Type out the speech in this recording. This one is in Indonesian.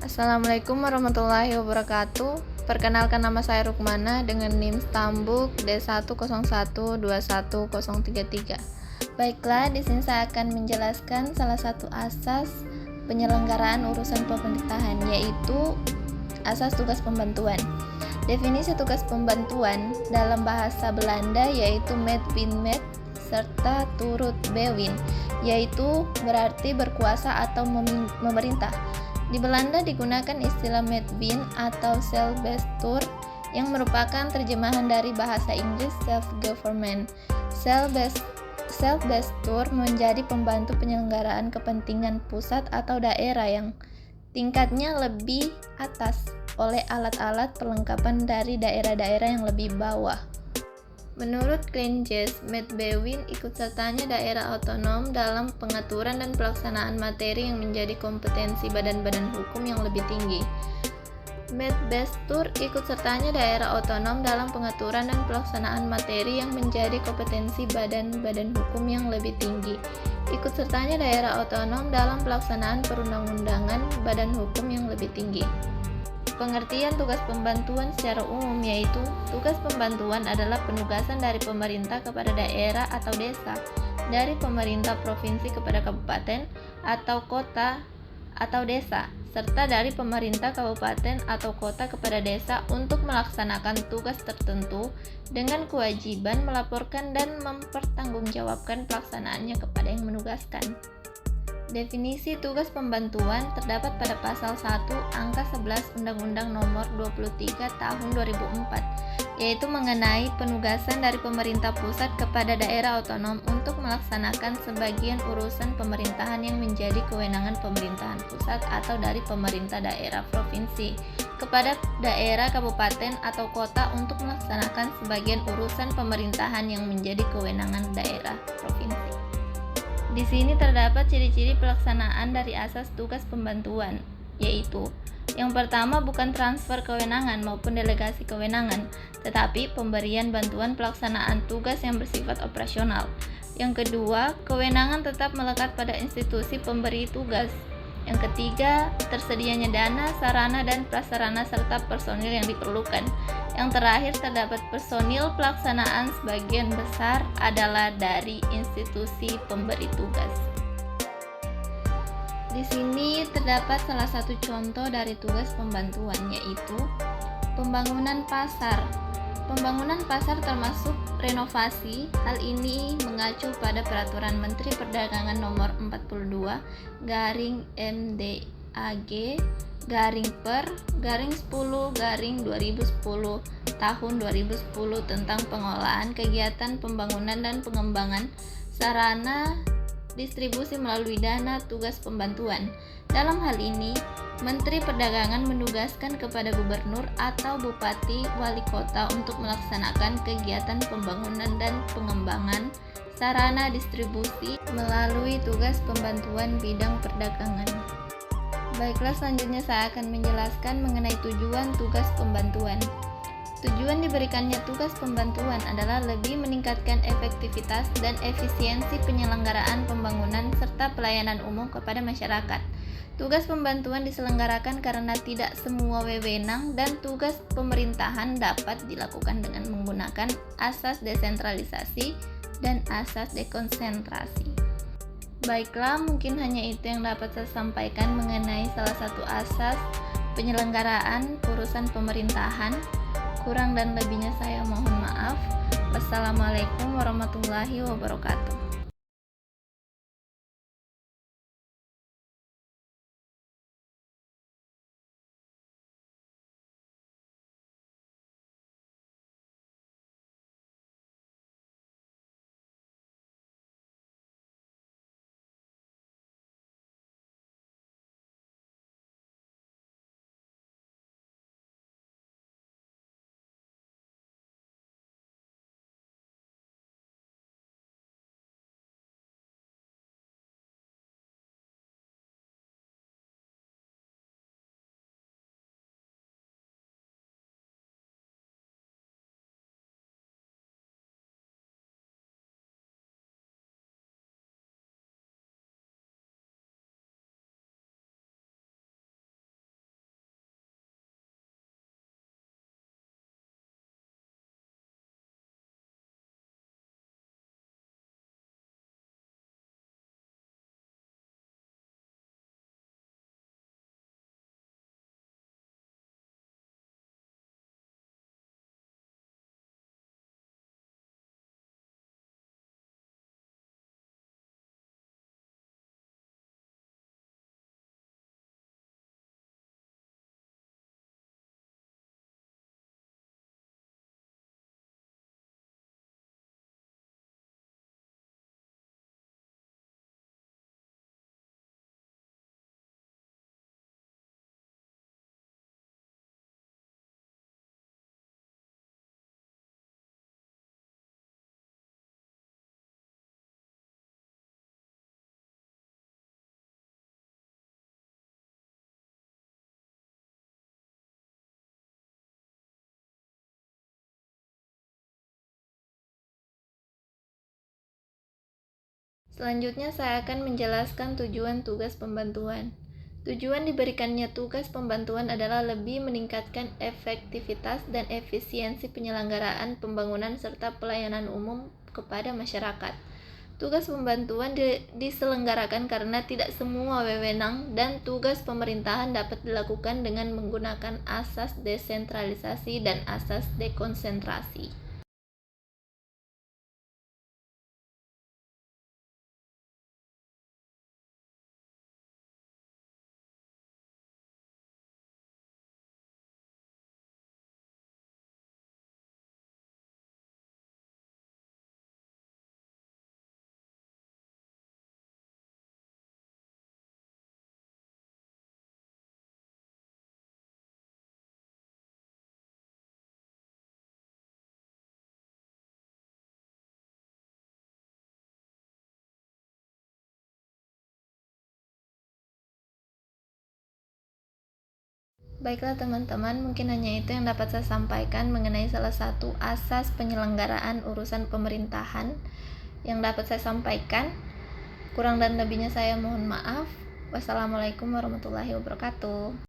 Assalamualaikum warahmatullahi wabarakatuh. Perkenalkan, nama saya Rukmana dengan NIM Stambuk D101212033. Baiklah, di sini saya akan menjelaskan salah satu asas penyelenggaraan urusan pemerintahan, yaitu asas tugas pembantuan. Definisi tugas pembantuan dalam bahasa Belanda yaitu met bin met serta turut bewin, yaitu berarti berkuasa atau memerintah. Di Belanda digunakan istilah Medbin atau Selfbestuur yang merupakan terjemahan dari bahasa Inggris self-government. Selfbestuur menjadi pembantu penyelenggaraan kepentingan pusat atau daerah yang tingkatnya lebih atas oleh alat-alat perlengkapan dari daerah-daerah yang lebih bawah. Menurut Klein-Jesse, Medbewin ikut sertanya daerah otonom dalam pengaturan dan pelaksanaan materi yang menjadi kompetensi badan-badan hukum yang lebih tinggi. Medbestuur ikut sertanya daerah otonom dalam pengaturan dan pelaksanaan materi yang menjadi kompetensi badan-badan hukum yang lebih tinggi. Ikut sertanya daerah otonom dalam pelaksanaan perundang-undangan badan hukum yang lebih tinggi. Pengertian tugas pembantuan secara umum yaitu tugas pembantuan adalah penugasan dari pemerintah kepada daerah atau desa, dari pemerintah provinsi kepada kabupaten atau kota atau desa, serta dari pemerintah kabupaten atau kota kepada desa untuk melaksanakan tugas tertentu dengan kewajiban melaporkan dan mempertanggungjawabkan pelaksanaannya kepada yang menugaskan. Definisi tugas pembantuan terdapat pada pasal 1 angka 11 Undang-Undang Nomor 23 Tahun 2004, yaitu mengenai penugasan dari pemerintah pusat kepada daerah otonom untuk melaksanakan sebagian urusan pemerintahan yang menjadi kewenangan pemerintahan pusat atau dari pemerintah daerah provinsi kepada daerah kabupaten atau kota untuk melaksanakan sebagian urusan pemerintahan yang menjadi kewenangan daerah provinsi. Di sini terdapat ciri-ciri pelaksanaan dari asas tugas pembantuan, yaitu yang pertama, bukan transfer kewenangan maupun delegasi kewenangan, tetapi pemberian bantuan pelaksanaan tugas yang bersifat operasional. Yang kedua, kewenangan tetap melekat pada institusi pemberi tugas. Yang ketiga, tersedianya dana, sarana, dan prasarana serta personil yang diperlukan. Yang terakhir, terdapat personil pelaksanaan sebagian besar adalah dari institusi pemberi tugas. Di sini terdapat salah satu contoh dari tugas pembantuan, yaitu pembangunan pasar. Pembangunan pasar termasuk renovasi. Hal ini mengacu pada Peraturan Menteri Perdagangan Nomor 42/MDAG/per/10/2010 tahun 2010 tentang pengolahan kegiatan pembangunan dan pengembangan sarana distribusi melalui dana tugas pembantuan. Dalam hal ini, Menteri Perdagangan menugaskan kepada gubernur atau bupati wali kota untuk melaksanakan kegiatan pembangunan dan pengembangan sarana distribusi melalui tugas pembantuan bidang perdagangan. Baiklah, selanjutnya saya akan menjelaskan mengenai tujuan tugas pembantuan. Tujuan diberikannya tugas pembantuan adalah lebih meningkatkan efektivitas dan efisiensi penyelenggaraan pembangunan serta pelayanan umum kepada masyarakat. Tugas pembantuan diselenggarakan karena tidak semua wewenang dan tugas pemerintahan dapat dilakukan dengan menggunakan asas desentralisasi dan asas dekonsentrasi. Baiklah, mungkin hanya itu yang dapat saya sampaikan mengenai salah satu asas penyelenggaraan urusan pemerintahan. Kurang dan lebihnya saya mohon maaf. Wassalamualaikum warahmatullahi wabarakatuh. Selanjutnya saya akan menjelaskan tujuan tugas pembantuan. Tujuan diberikannya tugas pembantuan adalah lebih meningkatkan efektivitas dan efisiensi penyelenggaraan pembangunan serta pelayanan umum kepada masyarakat. Tugas pembantuan diselenggarakan karena tidak semua wewenang dan tugas pemerintahan dapat dilakukan dengan menggunakan asas desentralisasi dan asas dekonsentrasi. Baiklah teman-teman, mungkin hanya itu yang dapat saya sampaikan mengenai salah satu asas penyelenggaraan urusan pemerintahan yang dapat saya sampaikan. Kurang dan lebihnya saya mohon maaf. Wassalamualaikum warahmatullahi wabarakatuh.